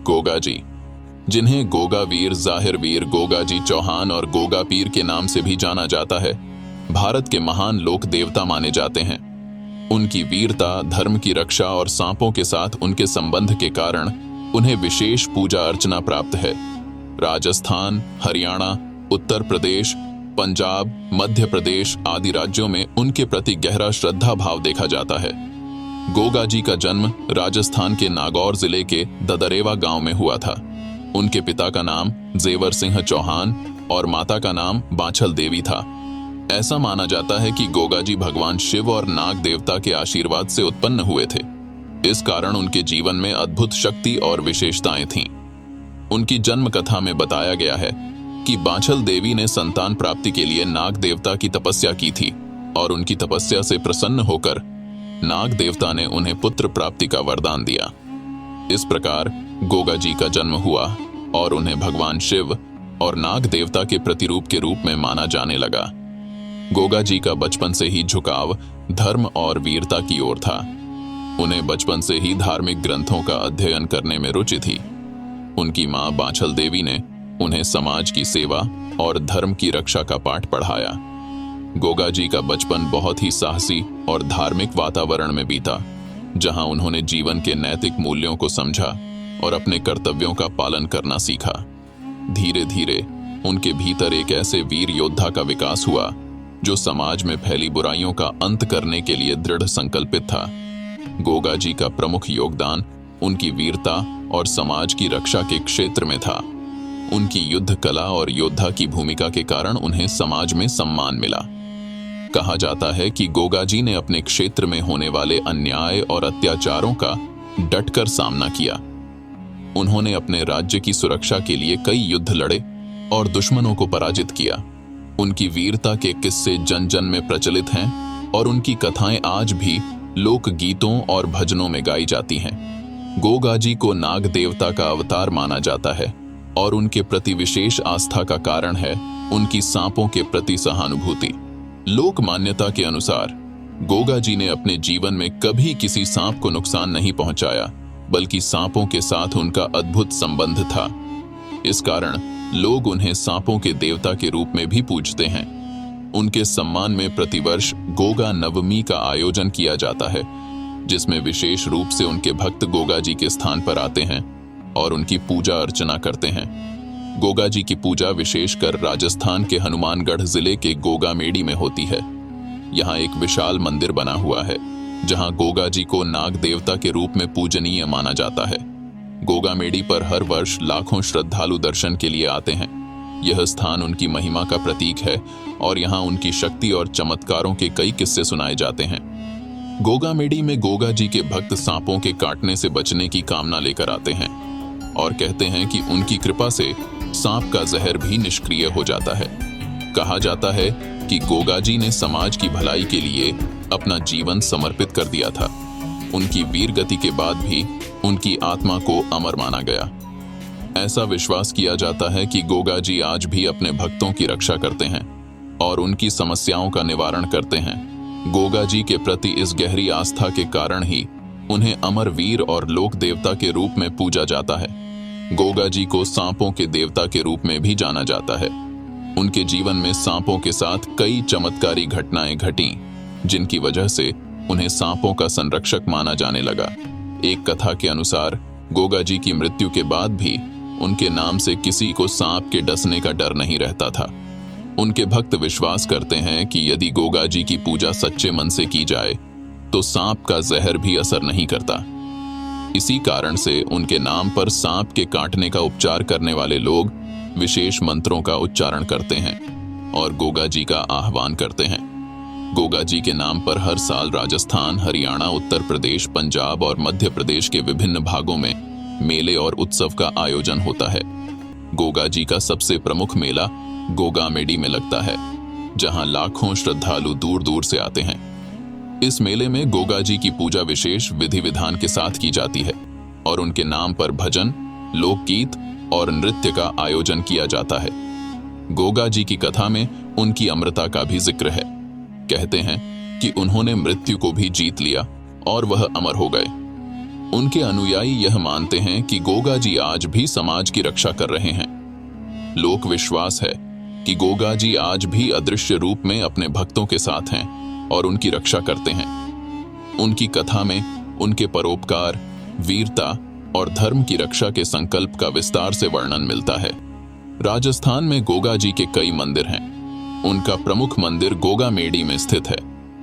गोगा जी, जिन्हें गोगा वीर, जाहिर वीर, गोगा जी चौहान और गोगा पीर के नाम से भी जाना जाता है, भारत के महान लोक देवता माने जाते हैं। उनकी वीरता, धर्म की रक्षा और सांपों के साथ उनके संबंध के कारण उन्हें विशेष पूजा अर्चना प्राप्त है। राजस्थान, हरियाणा, उत्तर प्रदेश, पंजाब, मध्य प्रदेश आदि राज्यों में उनके प्रति गहरा श्रद्धा भाव देखा जाता है। गोगा जी का जन्म राजस्थान के नागौर जिले के ददरेवा गांव में हुआ था। उनके पिता का नाम जेवर सिंह चौहान और माता का नाम बांछल देवी था। ऐसा माना जाता है कि गोगा जी भगवान शिव और नाग देवता के आशीर्वाद से उत्पन्न हुए थे। इस कारण उनके जीवन में अद्भुत शक्ति और विशेषताएं थीं। उनकी जन्म कथा में बताया गया है कि बांछल देवी ने संतान प्राप्ति के लिए नाग देवता की तपस्या की थी और उनकी तपस्या से प्रसन्न होकर नाग देवता ने उन्हें पुत्र प्राप्ति का वरदान दिया। इस प्रकार गोगा जी का जन्म हुआ और उन्हें भगवान शिव और नाग देवता के प्रतिरूप के रूप में माना जाने लगा। गोगा जी का बचपन से ही झुकाव धर्म और वीरता की ओर था। उन्हें बचपन से ही धार्मिक ग्रंथों का अध्ययन करने में रुचि थी। उनकी मां बांछल देवी ने उन्हें समाज की सेवा और धर्म की रक्षा का पाठ पढ़ाया। गोगा जी का बचपन बहुत ही साहसी और धार्मिक वातावरण में बीता, जहां उन्होंने जीवन के नैतिक मूल्यों को समझा और अपने कर्तव्यों का पालन करना सीखा। धीरे धीरे उनके भीतर एक ऐसे वीर योद्धा का विकास हुआ जो समाज में फैली बुराइयों का अंत करने के लिए दृढ़ संकल्पित था। गोगा जी का प्रमुख योगदान उनकी वीरता और समाज की रक्षा के क्षेत्र में था। उनकी युद्ध कला और योद्धा की भूमिका के कारण उन्हें समाज में सम्मान मिला। कहा जाता है कि गोगा जी ने अपने क्षेत्र में होने वाले अन्याय और अत्याचारों का डटकर सामना किया। उन्होंने अपने राज्य की सुरक्षा के लिए कई युद्ध लड़े और दुश्मनों को पराजित किया। उनकी वीरता के किस्से जन जन में प्रचलित हैं और उनकी कथाएं आज भी लोक गीतों और भजनों में गाई जाती हैं। गोगा जी को नाग देवता का अवतार माना जाता है और उनके प्रति विशेष आस्था का कारण है उनकी सांपों के प्रति सहानुभूति। लोक मान्यता के अनुसार गोगा जी ने अपने जीवन में कभी किसी सांप को नुकसान नहीं पहुंचाया, बल्कि सांपों के साथ उनका अद्भुत संबंध था। इस कारण लोग उन्हें सांपों के देवता के रूप में भी पूजते हैं। उनके सम्मान में प्रतिवर्ष गोगा नवमी का आयोजन किया जाता है, जिसमें विशेष रूप से उनके भक्त गोगा जी के स्थान पर आते हैं और उनकी पूजा अर्चना करते हैं। गोगा जी की पूजा विशेषकर राजस्थान के हनुमानगढ़ जिले के गोगा मेडी में होती है। यहाँ एक विशाल मंदिर बना हुआ है, जहाँ गोगा जी को नाग देवता के रूप में पूजनीय माना जाता है। गोगा मेडी पर हर वर्ष लाखों श्रद्धालु दर्शन के लिए आते हैं। यह स्थान उनकी महिमा का प्रतीक है और यहाँ उनकी शक्ति और चमत्कारों के कई किस्से सुनाए जाते हैं। गोगा मेडी में गोगा जी के भक्त सांपों के काटने से बचने की कामना लेकर आते हैं और कहते हैं कि उनकी कृपा से सांप का जहर भी निष्क्रिय हो जाता है। कहा जाता है कि गोगा जी ने समाज की भलाई के लिए अपना जीवन समर्पित कर दिया था। उनकी वीर गति के बाद भी उनकी आत्मा को अमर माना गया। ऐसा विश्वास किया जाता है कि गोगा जी आज भी अपने भक्तों की रक्षा करते हैं और उनकी समस्याओं का निवारण करते हैं। गोगा जी के प्रति इस गहरी आस्था के कारण ही उन्हें अमर वीर और लोक देवता के रूप में पूजा जाता है। गोगा जी को सांपों के देवता के रूप में भी जाना जाता है। उनके जीवन में सांपों के साथ कई चमत्कारी घटनाएं घटीं, जिनकी वजह से उन्हें सांपों का संरक्षक माना जाने लगा। एक कथा के अनुसार गोगा जी की मृत्यु के बाद भी उनके नाम से किसी को सांप के डसने का डर नहीं रहता था। उनके भक्त विश्वास करते हैं कि यदि गोगा जी की पूजा सच्चे मन से की जाए तो सांप का जहर भी असर नहीं करता। इसी कारण से उनके नाम पर सांप के काटने का उपचार करने वाले लोग विशेष मंत्रों का उच्चारण करते हैं और गोगा जी का आह्वान करते हैं। गोगा जी के नाम पर हर साल राजस्थान, हरियाणा, उत्तर प्रदेश, पंजाब और मध्य प्रदेश के विभिन्न भागों में मेले और उत्सव का आयोजन होता है। गोगा जी का सबसे प्रमुख मेला गोगा मेडी में लगता है, जहां लाखों श्रद्धालु दूर दूर से आते हैं। इस मेले में गोगा जी की पूजा विशेष विधि विधान के साथ की जाती है और उनके नाम पर भजन, लोकगीत और नृत्य का आयोजन किया जाता है। गोगा जी की कथा में उनकी अमरता का भी जिक्र है। कहते हैं कि उन्होंने मृत्यु को भी जीत लिया और वह अमर हो गए। उनके अनुयायी यह मानते हैं कि गोगा जी आज भी समाज की रक्षा कर रहे हैं। लोक विश्वास है कि गोगा जी आज भी अदृश्य रूप में अपने भक्तों के साथ हैं और उनकी रक्षा करते हैं। उनकी कथा में उनके परोपकार, वीरता और धर्म की रक्षा के संकल्प का विस्तार से वर्णन मिलता है। राजस्थान में गोगा जी के कई मंदिर हैं। उनका प्रमुख मंदिर गोगा मेडी में स्थित है,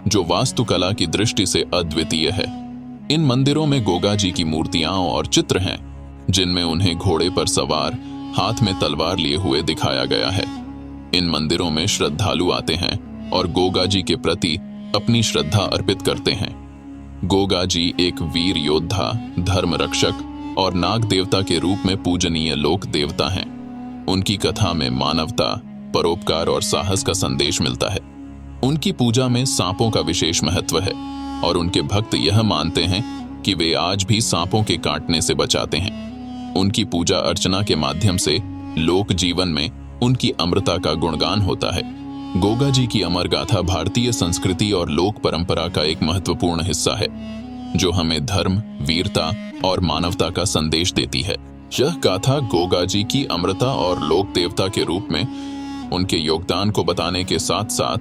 जो वास्तुकला की दृष्टि से अद्वितीय है। इन मंदिरों में गोगा जी की मूर्तियां और चित्र हैं, जिनमें उन्हें घोड़े पर सवार, हाथ में तलवार लिए हुए दिखाया गया है। इन मंदिरों में श्रद्धालु आते हैं और गोगा जी के प्रति अपनी श्रद्धा अर्पित करते हैं। गोगा जी एक वीर योद्धा, धर्म रक्षक और नाग देवता के रूप में पूजनीय लोक देवता हैं। उनकी कथा में मानवता, परोपकार और साहस का संदेश मिलता है। उनकी पूजा में सांपों का विशेष महत्व है और उनके भक्त यह मानते हैं कि वे आज भी सांपों के काटने से बचाते हैं। उनकी पूजा अर्चना के माध्यम से लोक जीवन में उनकी अमरता का गुणगान होता है। गोगा जी की अमर गाथा भारतीय संस्कृति और लोक परंपरा का एक महत्वपूर्ण हिस्सा है, जो हमें धर्म, वीरता और मानवता का संदेश देती है। यह गाथा गोगा जी की अमरता और लोक देवता के रूप में उनके योगदान को बताने के साथ साथ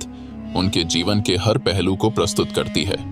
उनके जीवन के हर पहलू को प्रस्तुत करती है।